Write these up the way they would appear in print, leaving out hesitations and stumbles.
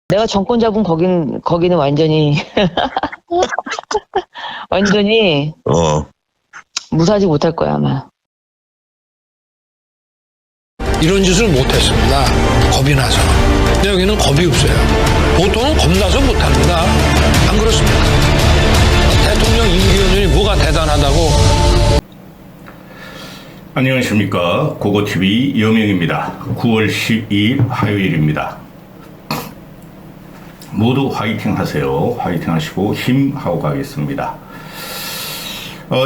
내가 정권 잡은 거기는 완전히 완전히 무사하지 못할 거야 아마. 이런 짓을 못했습니다. 겁이 나서. 근데 여기는 겁이 없어요. 보통은 겁나서 못합니다. 안 그렇습니까? 대통령 임기연이 뭐가 대단하다고. 안녕하십니까. 고고TV 여명입니다. 9월 12일 화요일입니다. 모두 화이팅 하세요. 화이팅 하시고 힘하고 가겠습니다.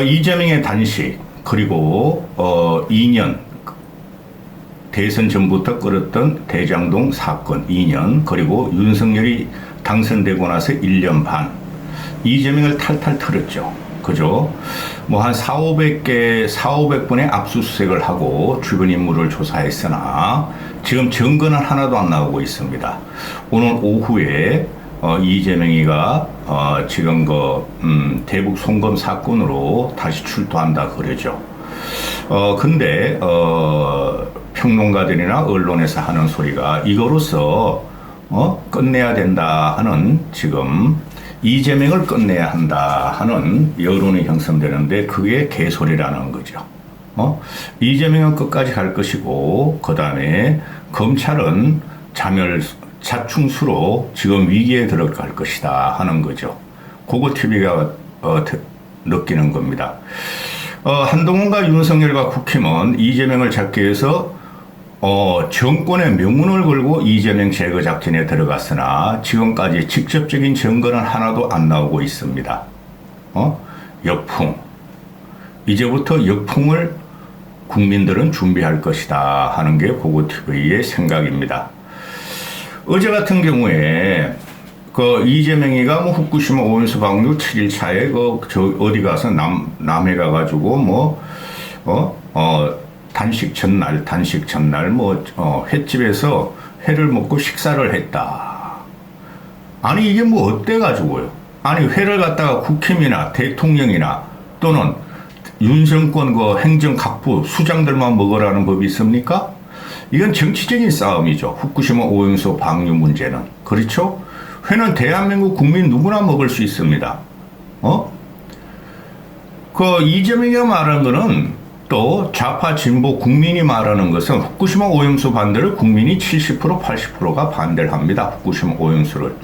이재명의 단식 그리고 2년 대선 전부터 끌었던 대장동 사건 2년 그리고 윤석열이 당선되고 나서 1년 반 이재명을 탈탈 털었죠. 그죠? 뭐 한 4,500번의 압수수색을 하고 주변 인물을 조사했으나 지금 증거는 하나도 안 나오고 있습니다. 오늘 오후에 이재명이가 지금 대북 송금 사건으로 다시 출두한다 그러죠. 근데 평론가들이나 언론에서 하는 소리가 이거로서 끝내야 된다 하는 지금 이재명을 끝내야 한다 하는 여론이 형성되는데 그게 개소리라는 거죠. 이재명은 끝까지 갈 것이고 그 다음에 검찰은 자충수로 지금 위기에 들어갈 것이다 하는 거죠. 고고TV가 느끼는 겁니다. 한동훈과 윤석열과 국힘은 이재명을 잡기 위해서 정권의 명운을 걸고 이재명 제거 작전에 들어갔으나 지금까지 직접적인 증거는 하나도 안 나오고 있습니다. 역풍. 이제부터 역풍을 국민들은 준비할 것이다 하는 게 고고TV의 생각입니다. 어제 같은 경우에 이재명이가 후쿠시마 오염수 방류 7일차에 어디 가서 남해 가가지고 단식 전날 횟집에서 회를 먹고 식사를 했다. 아니 이게 뭐 어때가지고요? 아니 회를 갖다가 국힘이나 대통령이나 또는 윤 정권 행정각부 수장들만 먹으라는 법이 있습니까? 이건 정치적인 싸움이죠. 후쿠시마 오염수 방류 문제는. 그렇죠? 회는 대한민국 국민 누구나 먹을 수 있습니다. 이재명이 말하는 거는 또 좌파 진보 국민이 말하는 것은 후쿠시마 오염수 반대를 국민이 70% 80%가 반대를 합니다. 후쿠시마 오염수를.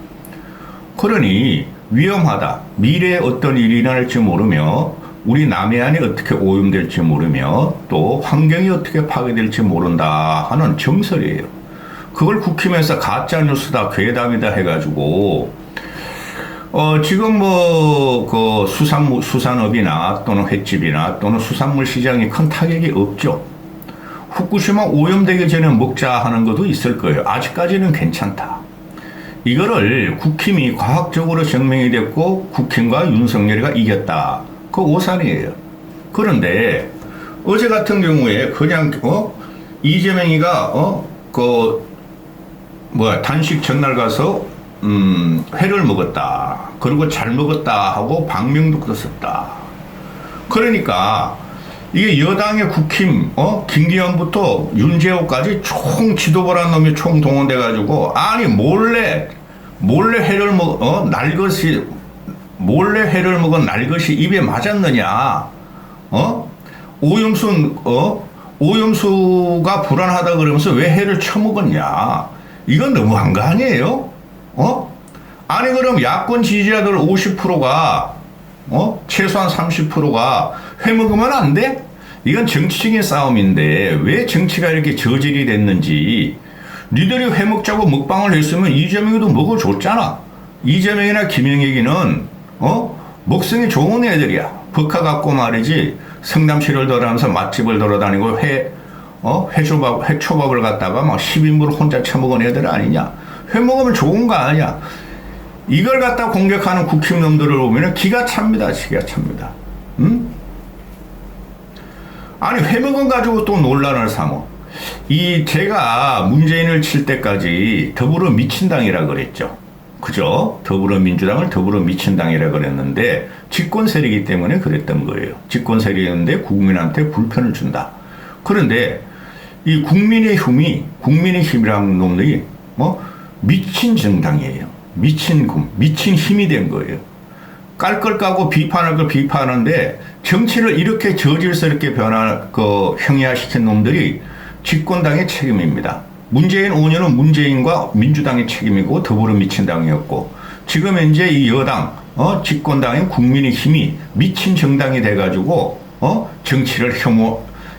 그러니 위험하다. 미래에 어떤 일이 일어날지 모르며 우리 남해안이 어떻게 오염될지 모르며 또 환경이 어떻게 파괴될지 모른다 하는 정설이에요. 그걸 국힘에서 가짜뉴스다 괴담이다 해가지고 지금 수산업이나 또는 횟집이나 또는 수산물 시장에 큰 타격이 없죠. 후쿠시마 오염되기 전에 먹자 하는 것도 있을 거예요. 아직까지는 괜찮다. 이거를 국힘이 과학적으로 증명이 됐고 국힘과 윤석열이가 이겼다. 그 오산이에요. 그런데 어제 같은 경우에 그냥 이재명이가 단식 전날 가서 회를 먹었다. 그리고 잘 먹었다 하고 방명록도 썼다. 그러니까 이게 여당의 국힘 김기현부터 윤재호까지 총 지도부라는 놈이 총 동원돼 가지고 아니 몰래 회를 먹은 날것이 입에 맞았느냐? 오염수가 불안하다 그러면서 왜 회를 처먹었냐? 이건 너무한 거 아니에요? 아니 그럼 야권 지지자들 50%가 최소한 30%가 회 먹으면 안 돼? 이건 정치적인 싸움인데 왜 정치가 이렇게 저질이 됐는지 니들이 회 먹자고 먹방을 했으면 이재명이도 먹어줬잖아. 이재명이나 김영익이는 먹성이 좋은 애들이야. 버카 갖고 말이지 성남시를 돌아다니면서 맛집을 돌아다니고 회초밥을 갖다가 막 10인분 혼자 처먹은 애들 아니냐. 회 먹으면 좋은 거 아니야. 이걸 갖다 공격하는 국힘 놈들을 보면 기가 찹니다. 응? 아니 회 먹은 가지고 또 논란을 삼어. 제가 문재인을 칠 때까지 더불어 미친당이라 그랬죠. 그죠? 더불어민주당을 더불어 미친당이라 그랬는데 집권 세력이기 때문에 그랬던 거예요. 집권 세력이었는데 국민한테 불편을 준다. 그런데 이 국민의힘이라는 놈들이 미친 정당이에요. 미친 힘이 된 거예요. 깔 걸 까고 비판할 걸 비판하는데 정치를 이렇게 저질스럽게 형이화시킨 놈들이 집권당의 책임입니다. 문재인 5년은 문재인과 민주당의 책임이고 더불어 미친당이었고 지금 현재 이 여당 집권당인 국민의힘이 미친 정당이 돼가지고 정치를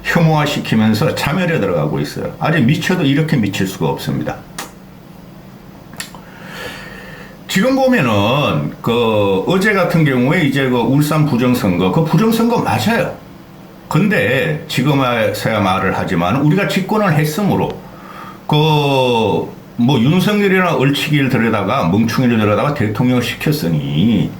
혐오화시키면서 자멸에 들어가고 있어요. 아직 미쳐도 이렇게 미칠 수가 없습니다. 지금 보면은 어제 같은 경우에 이제 울산 부정선거 부정선거 맞아요. 근데 지금에서야 말을 하지만 우리가 집권을 했으므로 윤석열이나 얼치기를 들여다가 멍충이를 들여다가 대통령을 시켰으니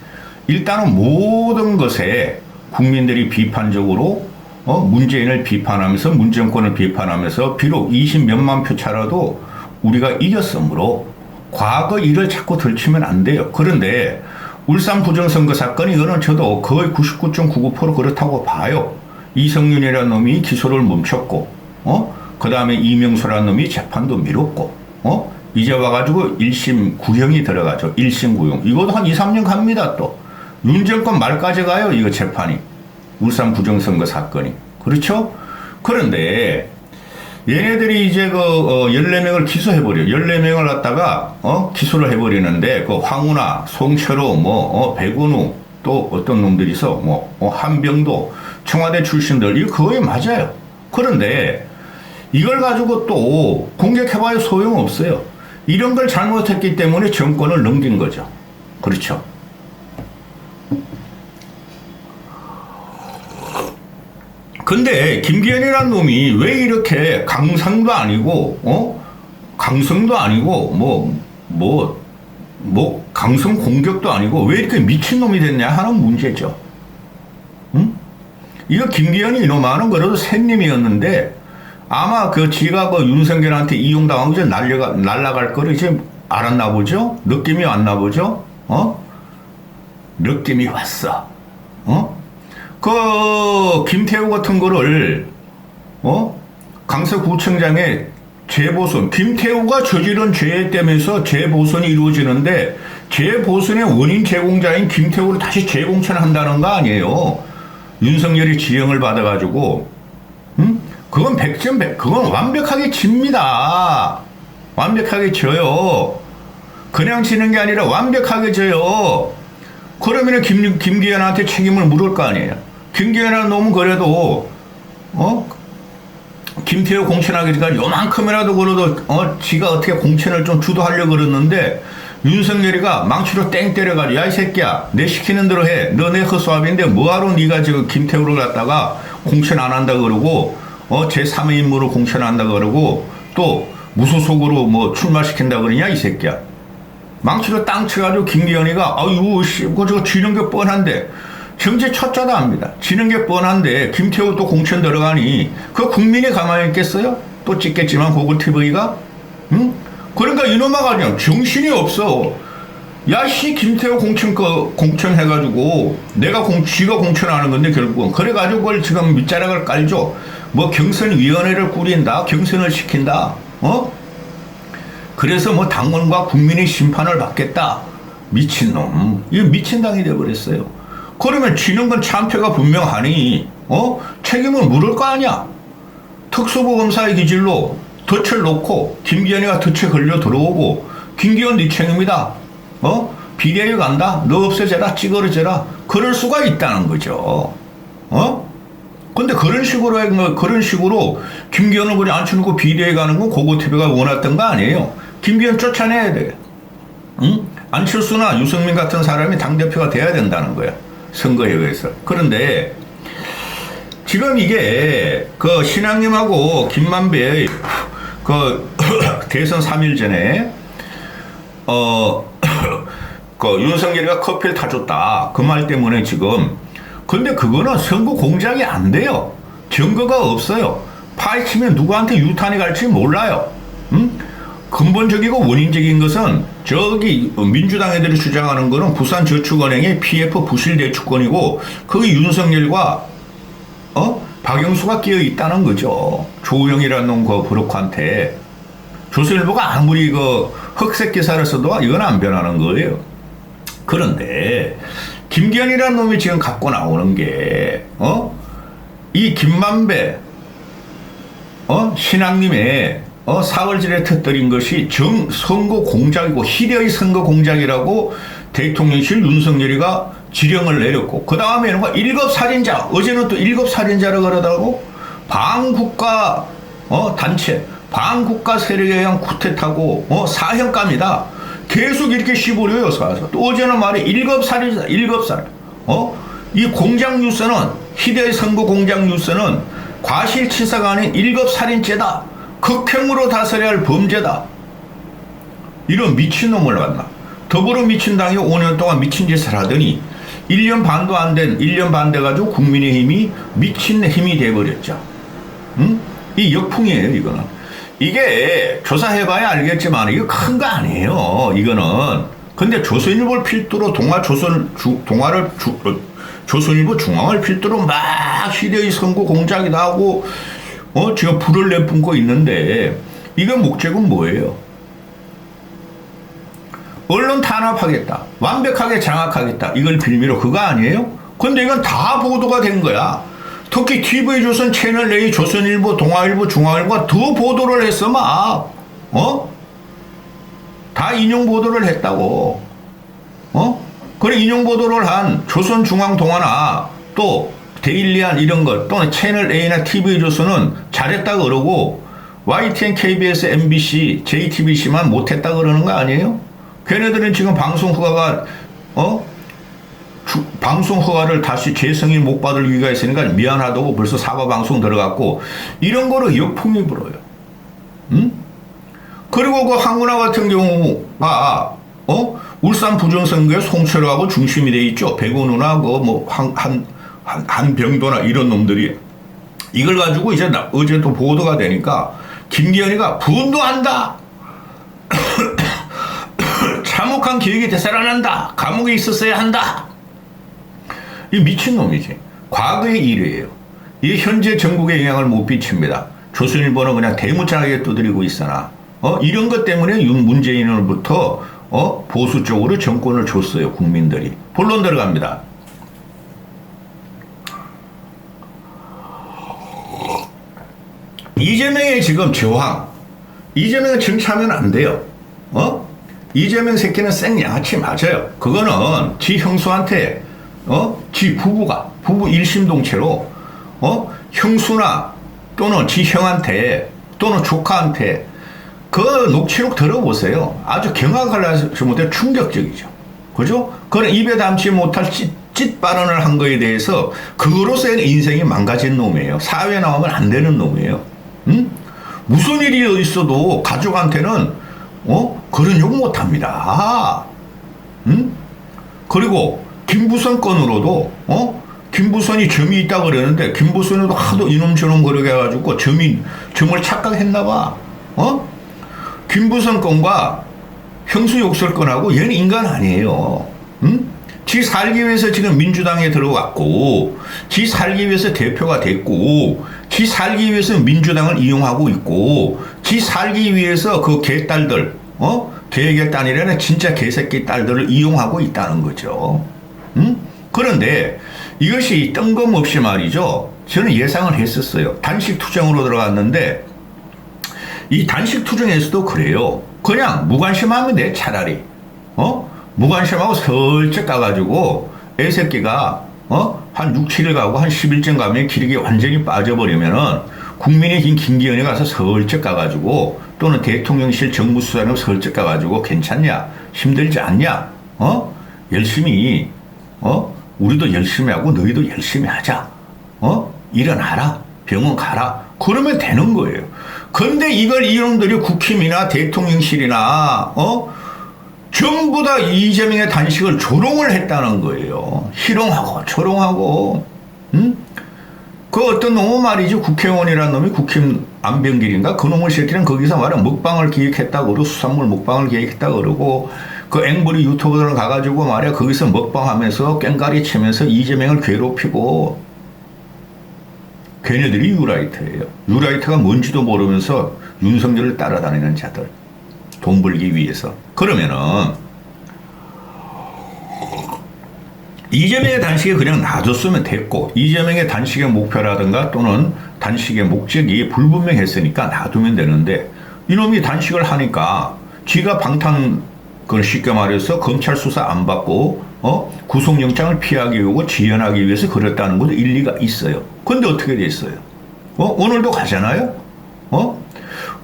일단은 모든 것에 국민들이 비판적으로 문재인을 비판하면서 문정권을 비판하면서 비록 20몇만 표 차라도 우리가 이겼으므로 과거 일을 자꾸 들추면 안 돼요. 그런데 울산 부정선거 사건 이거는 저도 거의 99.99% 그렇다고 봐요. 이성윤이라는 놈이 기소를 멈췄고 그 다음에 이명수라는 놈이 재판도 미뤘고 이제 와가지고 1심 구형이 들어가죠. 1심 구형. 이것도 한 2, 3년 갑니다. 또 윤 정권 말까지 가요. 이거 재판이. 울산 부정선거 사건이. 그렇죠? 그런데 얘네들이 이제 14명을 기소해버려요. 14명을 갖다가 기소를 해버리는데 황운하, 송철호, 백운우 또 어떤 놈들이 있어 한병도 청와대 출신들 이거 거의 맞아요. 그런데 이걸 가지고 또 공격해봐야 소용없어요. 이런 걸 잘못했기 때문에 정권을 넘긴 거죠. 그렇죠. 근데 김기현이라는 놈이 왜 이렇게 강성도 아니고 강성도 아니고 강성 공격도 아니고 왜 이렇게 미친놈이 됐냐 하는 문제죠. 응? 이거 김기현이 이놈하는 그래도 샌님이었는데 아마 지가 윤석열한테 이용당하고 이제 날라갈 거를 이제 알았나 보죠? 느낌이 왔나 보죠? 느낌이 왔어. 김태우 같은 거를, 강서구청장의 재보선, 김태우가 저지른 죄에 따면서 재보선이 이루어지는데, 재보선의 원인 제공자인 김태우를 다시 재공천한다는 거 아니에요. 윤석열이 지령을 받아가지고, 그건 100점 100, 그건 완벽하게 집니다. 완벽하게 져요. 그냥 지는 게 아니라 완벽하게 져요. 그러면 김기현한테 책임을 물을 거 아니에요. 김기현이라는 놈은 그래도 김태우 공천하기까지 요만큼이라도 그래도 지가 어떻게 공천을 좀 주도하려고 그랬는데 윤석열이가 망치로 땡 때려가지고 야 이 새끼야 내 시키는 대로 해. 너 내 허수아비인데 뭐하러 네가 지금 김태우를 갖다가 공천 안 한다 그러고 제3의 인물을 공천한다 그러고 또 무소속으로 출마시킨다 그러냐 이 새끼야. 망치로 땅 쳐가지고 김기현이가 아유 저거 지는 게 뻔한데 정치 초짜다 합니다. 지는 게 뻔한데 김태우 또 공천 들어가니 그 국민이 가만히 있겠어요? 또 찍겠지만 고글 TV가 응? 그러니까 이놈아가 그냥 정신이 없어. 야씨 김태우 공천 해가지고 지가 공천하는 건데 결국은 그래가지고 그걸 지금 밑자락을 깔죠. 경선위원회를 꾸린다, 경선을 시킨다. 그래서 당원과 국민의 심판을 받겠다. 미친놈. 이거 미친당이 돼버렸어요. 그러면 지는 건 참패가 분명하니, 책임을 물을 거 아니야. 특수부 검사의 기질로 덫을 놓고, 김기현이가 덫에 걸려 들어오고, 김기현 네 책임이다. 비대위 간다. 너 없애져라. 찌그러져라. 그럴 수가 있다는 거죠. 근데 그런 식으로 김기현을 그냥 앉혀놓고 비대위 가는 건 고고TV가 원했던 거 아니에요. 김기현 쫓아내야 돼. 응? 안철수나 유승민 같은 사람이 당대표가 돼야 된다는 거야. 선거에 의해서. 그런데 지금 이게 신앙님하고 김만배의 대선 3일 전에 윤석열이가 커피를 타줬다. 그 말 때문에 지금 근데 그거는 선거 공작이 안 돼요. 증거가 없어요. 파헤치면 누구한테 유탄이 갈지 몰라요. 근본적이고 원인적인 것은 저기 민주당 애들이 주장하는 거는 부산저축은행의 PF 부실대출권이고 거기 윤석열과 박영수가 끼어 있다는 거죠. 조우영이라는 놈 브로커한테. 조선일보가 아무리 그 흑색 기사를 써도 이건 안 변하는 거예요. 그런데 김기현이라는 놈이 지금 갖고 나오는 게 이 김만배 신앙님의 사월절에 터뜨린 것이 선거 공작이고 희대의 선거 공작이라고 대통령실 윤석열이가 지령을 내렸고, 그 다음에는 1급 살인자, 어제는 또 1급 살인자라고 그러다고 반국가 단체, 반국가 세력에 의한 쿠데타고 사형감이다. 계속 이렇게 씹으려요. 또 어제는 말해 1급 살인자, 1급 살인. 이 공작 뉴스는, 희대의 선거 공작 뉴스는 과실치사가 아닌 1급 살인죄다. 극형으로 다스려야 할 범죄다. 이런 미친놈을 만나. 더불어 미친당이 5년 동안 미친 짓을 하더니 1년 반도 안 된, 1년 반 돼가지고 국민의힘이 미친 힘이 돼버렸죠. 이 역풍이에요, 이거는. 이게 조사해봐야 알겠지만 이거 큰 거 아니에요, 이거는. 근데 조선일보를 필두로 조선일보 중앙을 필두로 막 시대의 선거 공작이다 하고 지금 불을 내뿜고 있는데, 이거 목적은 뭐예요? 언론 탄압하겠다, 완벽하게 장악하겠다, 이걸 빌미로 그거 아니에요? 근데 이건 다 보도가 된 거야. 특히 TV조선, 채널A, 조선일보, 동아일보, 중앙일보가 더 보도를 했어, 막. 다 인용 보도를 했다고. 그래, 인용 보도를 한 조선중앙동아나 또 데일리안 이런 것, 또는 채널A나 TV조선은 잘했다 그러고, YTN, KBS, MBC, JTBC만 못했다 그러는 거 아니에요? 걔네들은 지금 방송 허가가, 방송 허가를 다시 재승인 못 받을 위기가 있으니까 미안하다고 벌써 사과 방송 들어갔고, 이런 거로 역풍이 불어요. 그리고 그 한문화 같은 경우가, 울산 부정선거에 송철호하고 중심이 돼 있죠. 백운우나 한병도나 이런 놈들이. 이걸 가지고 이제 어제 또 보도가 되니까 김기현이가 분노한다. 참혹한 기획이 되살아난다. 감옥에 있었어야 한다. 이 미친놈이지. 과거의 일이에요. 이 현재 전국에 영향을 못 미칩니다. 조선일보는 그냥 대무장하게 두드리고 있으나 이런 것 때문에 문재인으로부터 보수 쪽으로 정권을 줬어요. 국민들이. 본론 들어갑니다. 이재명의 지금 저항. 이재명은 정치하면 안 돼요. 이재명 새끼는 생양아치 맞아요. 그거는 지 형수한테 지 부부 1심동체로 형수나 또는 지 형한테 또는 조카한테 그 녹취록 들어보세요. 아주 경악하려지 못해 충격적이죠. 그죠? 그런 입에 담지 못할 찢 발언을 한 거에 대해서 그거로서 인생이 망가진 놈이에요. 사회에 나오면 안 되는 놈이에요. 무슨 일이 있어도 가족한테는 그런 욕 못합니다. 그리고 김부선 건으로도 김부선이 점이 있다고 그러는데 김부선에도 하도 이놈 저놈 그러게 해가지고 점을 착각했나 봐. 김부선 건과 형수 욕설 건하고 얘는 인간 아니에요. 지 살기 위해서 지금 민주당에 들어왔고, 지 살기 위해서 대표가 됐고, 지 살기 위해서 민주당을 이용하고 있고, 지 살기 위해서 그 개딸들, 개의 딸이라는 진짜 개새끼 딸들을 이용하고 있다는 거죠. 그런데 이것이 뜬금없이 말이죠. 저는 예상을 했었어요. 단식 투쟁으로 들어갔는데, 이 단식 투쟁에서도 그래요. 그냥 무관심하면 돼, 차라리. 무관심하고 슬쩍 가가지고 애새끼가 한 6, 7일 가고 한 10일쯤 가면 기력이 완전히 빠져버리면은 국민의힘 김기현이 가서 슬쩍 가가지고, 또는 대통령실 정무수사는 슬쩍 가가지고 괜찮냐? 힘들지 않냐? 열심히 우리도 열심히 하고 너희도 열심히 하자. 일어나라. 병원 가라. 그러면 되는 거예요. 근데 이걸 이놈들이 국힘이나 대통령실이나 전부 다 이재명의 단식을 조롱을 했다는 거예요. 희롱하고 조롱하고. 그 어떤 놈은 말이죠. 국회의원이라는 놈이 국힘 안병길인가? 그 놈의 새끼는 거기서 말은 먹방을 기획했다고 그러고, 수산물 먹방을 기획했다고 그러고, 그 앵벌이 유튜버들 가가지고 말이야 거기서 먹방하면서 깽가리 치면서 이재명을 괴롭히고 걔네들이 뉴라이트예요. 뉴라이트가 뭔지도 모르면서 윤석열을 따라다니는 자들. 돈 벌기 위해서. 그러면은 이재명의 단식에 그냥 놔뒀으면 됐고, 이재명의 단식의 목표라든가 또는 단식의 목적이 불분명했으니까 놔두면 되는데, 이놈이 단식을 하니까 지가 방탄, 그걸 쉽게 말해서 검찰 수사 안 받고 구속영장을 피하기 위하고 지연하기 위해서 그랬다는 것도 일리가 있어요. 근데 어떻게 됐어요? 오늘도 가잖아요?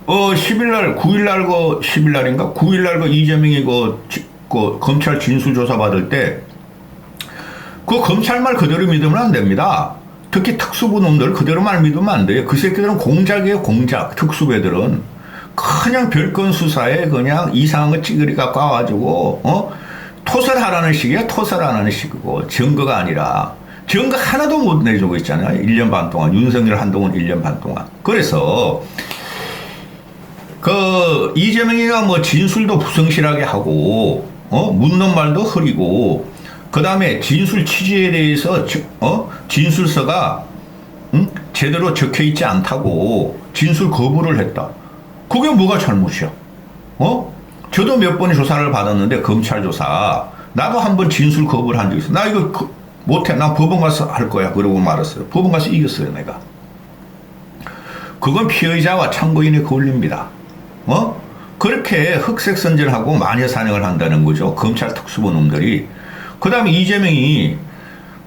10일날, 9일날, 10일날인가? 9일날 이재명이 검찰 진술조사 받을 때, 검찰 말 그대로 믿으면 안 됩니다. 특히 특수부 놈들 그대로 말 믿으면 안 돼요. 그 새끼들은 공작이에요, 공작. 특수배들은. 그냥 별건 수사에 그냥 이상한 거 찌그리 갖고 와가지고, 토설하라는 식이야, 토설하라는 식이고, 증거가 아니라. 증거 하나도 못 내주고 있잖아요. 1년 반 동안. 윤석열 한동훈 1년 반 동안. 그래서, 이재명이가 뭐 진술도 부성실하게 하고, 묻는 말도 흐리고, 그 다음에 진술 취지에 대해서, 진술서가, 제대로 적혀 있지 않다고 진술 거부를 했다. 그게 뭐가 잘못이야? 저도 몇 번 조사를 받았는데, 검찰 조사. 나도 한 번 진술 거부를 한 적 있어. 나 이거 못해. 나 법원 가서 할 거야. 그러고 말았어요. 법원 가서 이겼어요, 내가. 그건 피의자와 참고인의 권리입니다. 그렇게 흑색선전하고 마녀사냥을 한다는 거죠. 검찰 특수부 놈들이. 그 다음에 이재명이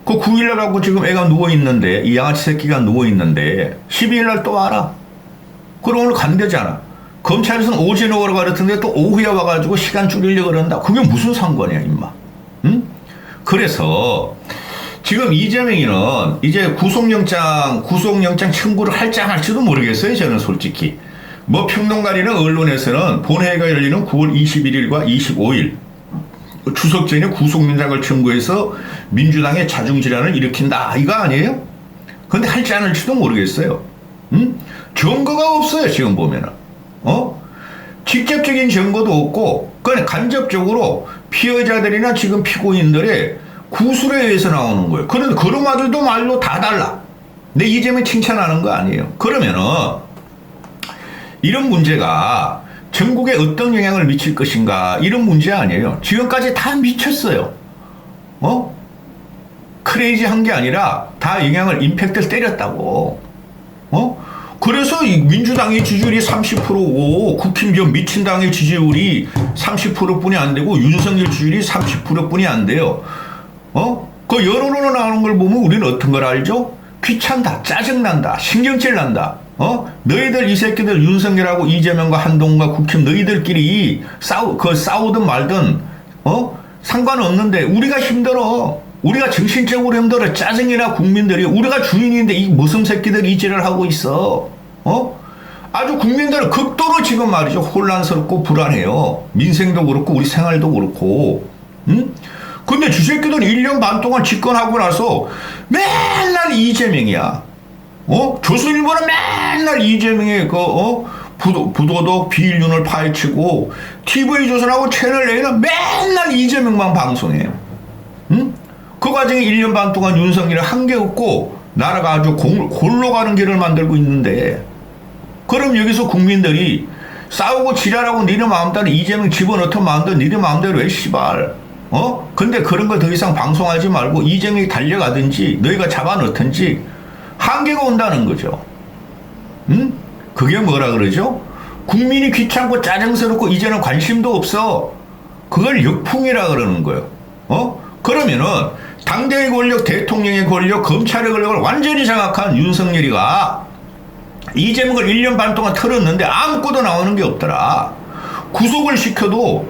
9일날 갖고 지금 애가 누워있는데, 이 양아치 새끼가 누워있는데, 12일날 또 와라. 그럼 오늘 간대잖아. 검찰에서는 오전에 오라고 그랬는데 또 오후에 와가지고 시간 줄이려고 그런다. 그게 무슨 상관이야, 임마. 응? 그래서 지금 이재명이는 이제 구속영장 청구를 할지 안 할지도 모르겠어요, 저는 솔직히. 뭐 평론가리는 언론에서는 본회의가 열리는 9월 21일과 25일 추석 전에 구속영장을 청구해서 민주당의 자중질환을 일으킨다, 이거 아니에요? 근데 할지 안 할지도 모르겠어요. 증거가 없어요, 지금 보면은. 직접적인 증거도 없고, 그냥 간접적으로 피해자들이나 지금 피고인들의 구술에 의해서 나오는 거예요. 그런데 그런 말들도 말로 다 달라. 내 이재명 칭찬하는 거 아니에요. 그러면은, 이런 문제가 전국에 어떤 영향을 미칠 것인가, 이런 문제 아니에요. 지금까지 다 미쳤어요. 크레이지한 게 아니라 다 영향을 임팩트를 때렸다고. 그래서 민주당의 지지율이 30%고 국힘 미친당의 지지율이 30%뿐이 안 되고 윤석열 지지율이 30%뿐이 안 돼요. 그 여론으로 나오는 걸 보면 우리는 어떤 걸 알죠? 귀찮다, 짜증난다, 신경질 난다. 너희들 이 새끼들 윤석열하고 이재명과 한동훈과 국힘 너희들끼리 싸우든 말든 상관없는데 우리가 힘들어. 우리가 정신적으로 힘들어. 짜증이나 국민들이. 우리가 주인인데 이 무슨 새끼들이 이 짓을 하고 있어. 아주 국민들은 극도로 지금 말이죠. 혼란스럽고 불안해요. 민생도 그렇고 우리 생활도 그렇고. 근데 주 새끼들 1년 반 동안 집권하고 나서 맨날 이재명이야. 조선일보는 맨날 이재명의 부도덕 비일륜을 파헤치고 TV조선하고 채널A는 맨날 이재명만 방송해요. 그 과정에 1년 반 동안 윤석열이 한 게 없고 나라가 아주 골로 가는 길을 만들고 있는데, 그럼 여기서 국민들이 싸우고 지랄하고 니네 마음대로 이재명 집어넣던 마음대로 니네 마음대로 해, 씨발. 근데 그런 거 더 이상 방송하지 말고 이재명이 달려가든지 너희가 잡아넣든지 한계가 온다는 거죠. 그게 뭐라 그러죠? 국민이 귀찮고 짜증스럽고 이제는 관심도 없어. 그걸 역풍이라 그러는 거예요. 그러면은 당대의 권력, 대통령의 권력, 검찰의 권력을 완전히 장악한 윤석열이가 이재명을 1년 반 동안 털었는데 아무것도 나오는 게 없더라. 구속을 시켜도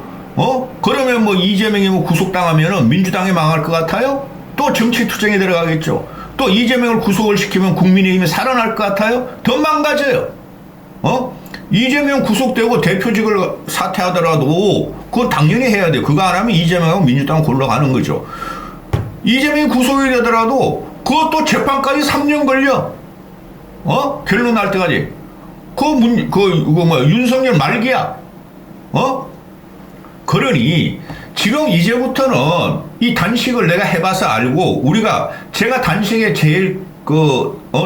그러면 뭐 이재명이 뭐 구속당하면은 민주당이 망할 것 같아요? 또 정치 투쟁에 들어가겠죠. 또 이재명을 구속을 시키면 국민의힘이 살아날 것 같아요? 더 망가져요. 이재명 구속되고 대표직을 사퇴하더라도 그거 당연히 해야 돼요. 그거 안 하면 이재명하고 민주당 골로 가는 거죠. 이재명이 구속이 되더라도 그것도 재판까지 3년 걸려. 결론 날 때까지. 윤석열 말기야. 그러니 지금 이제부터는 이 단식을 내가 해봐서 알고, 제가 단식에 제일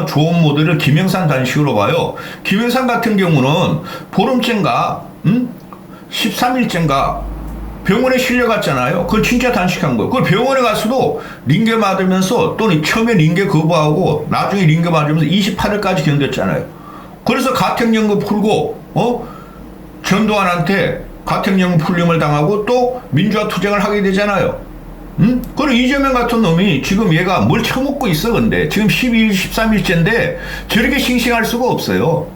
좋은 모델을 김영삼 단식으로 봐요. 김영삼 같은 경우는 보름째인가 13일째인가 병원에 실려갔잖아요. 그걸 진짜 단식한 거예요. 그걸 병원에 가서도 링게 맞으면서 또는 처음에 링게 거부하고 나중에 링게 맞으면서 28일까지 견뎠잖아요. 그래서 가택연금 풀고 전두환한테 가택연금 풀림을 당하고 또 민주화 투쟁을 하게 되잖아요. 그리고 이재명 같은 놈이 지금 얘가 뭘 처먹고 있어. 근데 지금 12일 13일째인데 저렇게 싱싱할 수가 없어요.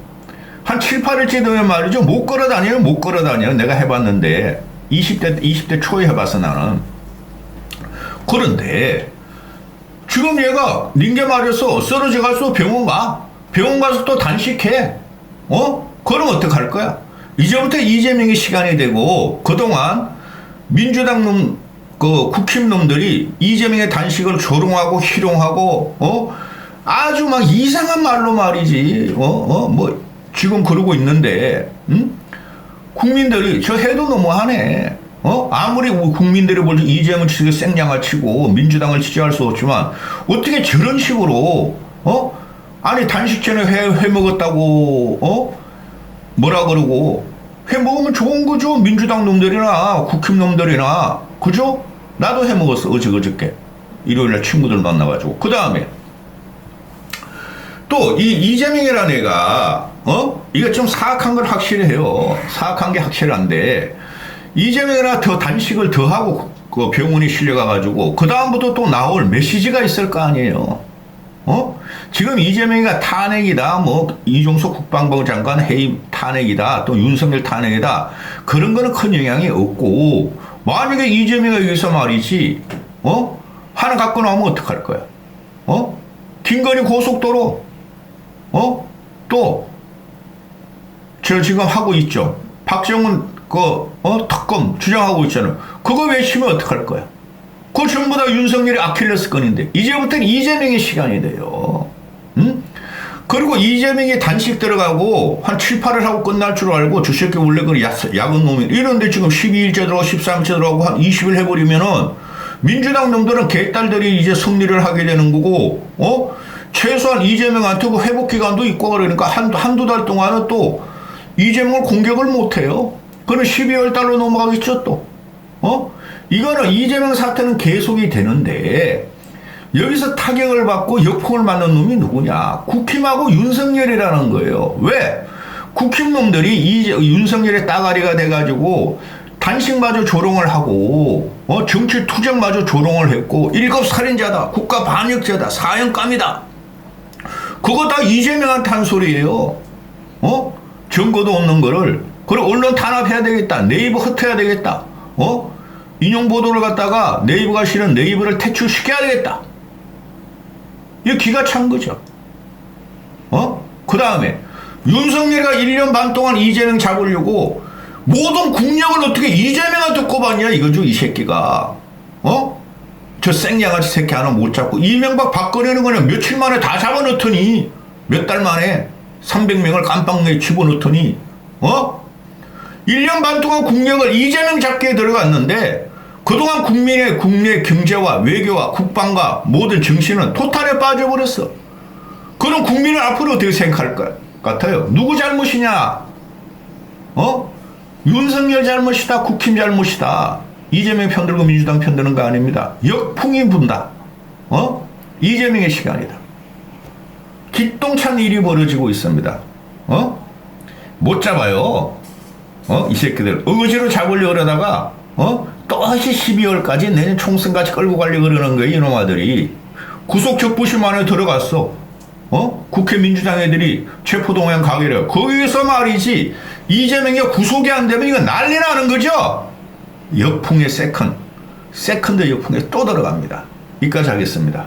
한 7, 8일째 되면 말이죠. 못 걸어다녀요. 못 걸어다녀요. 내가 해봤는데 20대 초에 해봤어 나는. 그런데 지금 얘가 링게 맞아서 쓰러져 가서 병원 가. 병원 가서 또 단식해. 그럼 어떡할 거야? 이제부터 이재명의 시간이 되고 그동안 민주당 놈 국힘 놈들이 이재명의 단식을 조롱하고 희롱하고 아주 막 이상한 말로 말이지 뭐 지금 그러고 있는데 국민들이 저 해도 너무하네. 아무리 국민들이 볼 때 이재명 측이 생양아 치고 민주당을 지지할 수 없지만 어떻게 저런 식으로 아니 단식 전에 회 먹었다고 뭐라 그러고 회 먹으면 좋은 거죠. 민주당 놈들이나 국힘 놈들이나 그죠? 나도 해 먹었어. 어저께 일요일날 친구들 만나가지고. 그 다음에 또 이 이재명이라는 애가 이거 좀 사악한 걸 확실히 해요. 사악한 게 확실한데 이재명이라 더 단식을 더 하고 그 병원에 실려가가지고 그 다음부터 또 나올 메시지가 있을 거 아니에요. 지금 이재명이가 탄핵이다, 뭐 이종석 국방부 장관 해임 탄핵이다, 또 윤석열 탄핵이다, 그런 거는 큰 영향이 없고 만약에 이재명이 여기서 말이지 하나 갖고 나오면 어떡할 거야? 김건희 고속도로 또 저 지금 하고 있죠. 박정훈 특검 주장하고 있잖아요. 그거 외치면 어떡할 거야? 그거 전부 다 윤석열의 아킬레스건인데 이제부터는 이재명의 시간이 돼요. 그리고 이재명이 단식 들어가고 한 7, 8일 하고 끝날 줄 알고 저 새끼 원래 그 야근 놈이 이런데 지금 12일째 들어가고 13일째 들어가고 한 20일 해버리면은 민주당 놈들은 개딸들이 이제 승리를 하게 되는 거고 최소한 이재명한테 그 회복 기간도 있고 그러니까 한두 달 동안은 또 이재명을 공격을 못해요. 그는 12월 달로 넘어가겠죠 또. 이거는 이재명 사태는 계속이 되는데 여기서 타격을 받고 역풍을 맞는 놈이 누구냐? 국힘하고 윤석열이라는 거예요. 왜? 국힘 놈들이 윤석열의 따가리가 돼가지고 단식마저 조롱을 하고 정치 투쟁마저 조롱을 했고 일곱 살인자다, 국가 반역자다, 사형감이다. 그거 다 이재명한테 한 소리예요. 증거도 없는 거를. 그리고 언론 탄압해야 되겠다. 네이버 흩어야 되겠다. 인용 보도를 갖다가 네이버가 싫은 네이버를 퇴출시켜야 되겠다. 이거 기가 찬 거죠. 그 다음에 윤석열이가 1년 반 동안 이재명 잡으려고 모든 국력을 어떻게 이재명한테 꼽았냐 이거죠. 이 새끼가. 저 생양아치 새끼 하나 못 잡고 이명박 박근혜는 그냥 며칠 만에 다 잡아넣더니 몇 달 만에 300명을 깜빵에 집어넣더니 1년 반 동안 국력을 이재명 잡기에 들어갔는데 그동안 국민의 국내 경제와 외교와 국방과 모든 정신은 토탈에 빠져버렸어. 그럼 국민은 앞으로 어떻게 생각할 것 같아요? 누구 잘못이냐? 윤석열 잘못이다, 국힘 잘못이다. 이재명 편들고 민주당 편드는 거 아닙니다. 역풍이 분다. 이재명의 시간이다. 기똥찬 일이 벌어지고 있습니다. 못 잡아요. 이 새끼들 의지로 잡으려고 그러다가 또다시 12월까지 내년 총선까지 끌고 가려고 그러는 거예요. 이놈아들이. 구속 적부심 안에 들어갔어. 국회 민주당 애들이 체포동의안 가기로. 거기서 말이지 이재명이 구속이 안 되면 이거 난리 나는 거죠. 역풍의 세컨드 역풍에 또 들어갑니다. 여기까지 하겠습니다.